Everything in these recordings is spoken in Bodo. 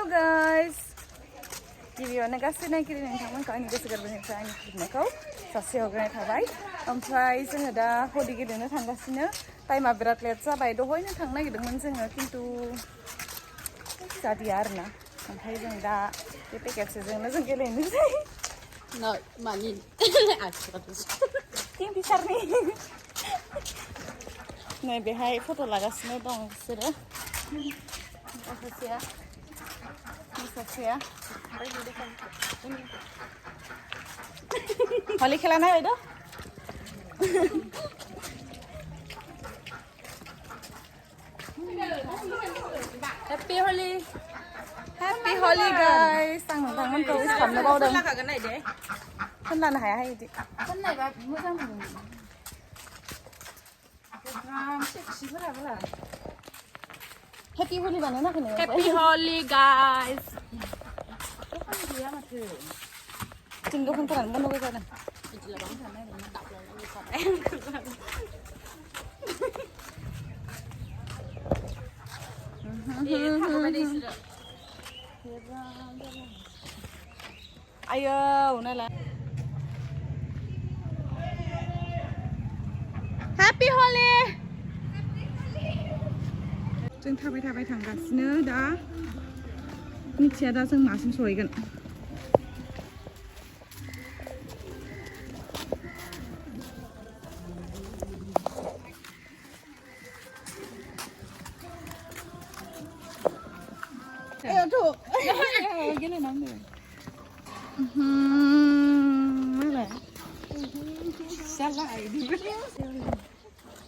guys! गिबियावनो गासै नायगिरि नोंथांमोनखौ आंनि गोसो गोरबोनिफ्राय आंनि खुलुमनायखौ जासिहरग्रोनाय थाबाय। ओमफ्राय जोङो दा हलि गेलेनो थांगासिनो। टाइमा बिराद लेट जाबाय। दहायनो थांनो नागिरदोंमोन जोङो खिन्थु जादिया आरोना। ओमफ्राय जों दा बे पेकेटसेजोंनो जों गेलेनोसै। मानि किंफिसारनि नै बेहाय फट' लागासिनो दं बिसोरो। सासेया हलि खेला नायबाय द' Happy Holi! Happy Holi guys! आं नोंथांमोनखौ wish खालामनो बावदों। खोनानो हाया इदि। खोनायबा मोजां मोनो। Happy Holi बानायना होनो। Happy Holi guys! जों दखानफोरानो बन्द' जादों। आयौ नालाय Happy Holi! जों थाबाय थांगासिनो दा मिथिया दा जों मासिम सहैगोन।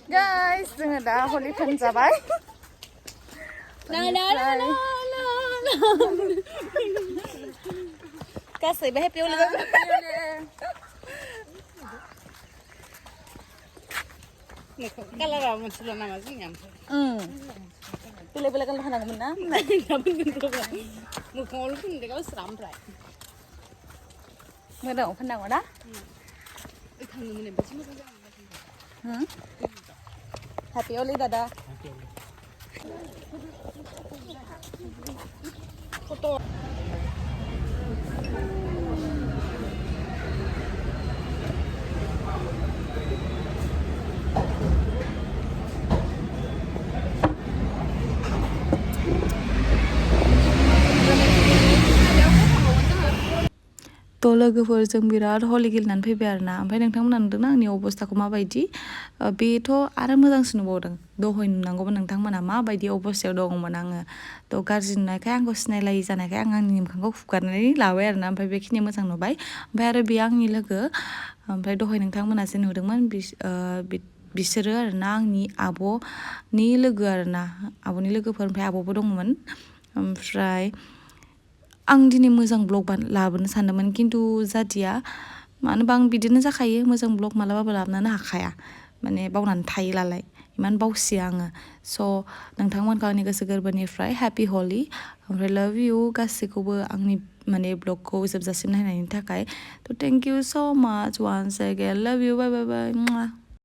Guys, जोङो दा हलि फानजाबाय। गासैबो हेपि हलि जाबाय। कालारा मोनसेल' नामा जोंनिया बेलेग बेलेग कालार होनांगौमोन ना? मोखाङावल' फुनदो गावसोरा ओमफ्राय मोदोमाव फोननांगौ ना? थांनो मोननायबासो मोजां जागोन। हेपि हलि दादा। थ' लोगोफोरजों बिराद हलि गेलेनानै फैबाय आरोना। ओमफ्राय नोंथांमोना नुदोंना आंनि अबस्थाखौ माबायदि? बेथ' आरो मोजांसिन नुबावदों। दहाय नुनांगौमोन नोंथांमोना माबायदि अबस्थायाव दङमोन आङो। थ' गाज्रि नुनायखाय आंखौ सिनायलायि जानायखाय आं आंनि मोखांखौ हुगारनानै लाबाय आरोना। ओमफ्राय बेखिनि मोजां नुबाय। ओमफ्राय आरो बेयो आंनि लोगो। ओमफ्राय दहाय नोंथांमोना जे नुदोंमोन बिसोरो आरोना आंनि आब'नि लोगो आरोना। आब'नि लोगोफोर ओमफ्राय आब'बो दंमोन। ओमफ्राय आं दिनै मोजां ब्लग लाबोनो सानदोंमोन खिन्थु जादिया। मानो होनबा आं बिदिनो जाखायो मोजां ब्लग मालाबाबो लाबोनो हाखाया। माने बावनानै थायो नालाय इमान बावसिया आङो। स' नोंथांमोनखौ आंनि गोसो गोरबोनिफ्राय हेपि हलि। ओमफ्राय लाभ इउ गासैखौबो आंनि माने ब्लगखौ जोबजासिम नायनायनि थाखाय। थ' थेंक इउ स' माच वान्स एगेन लाभ इउ बाय बाय बाय।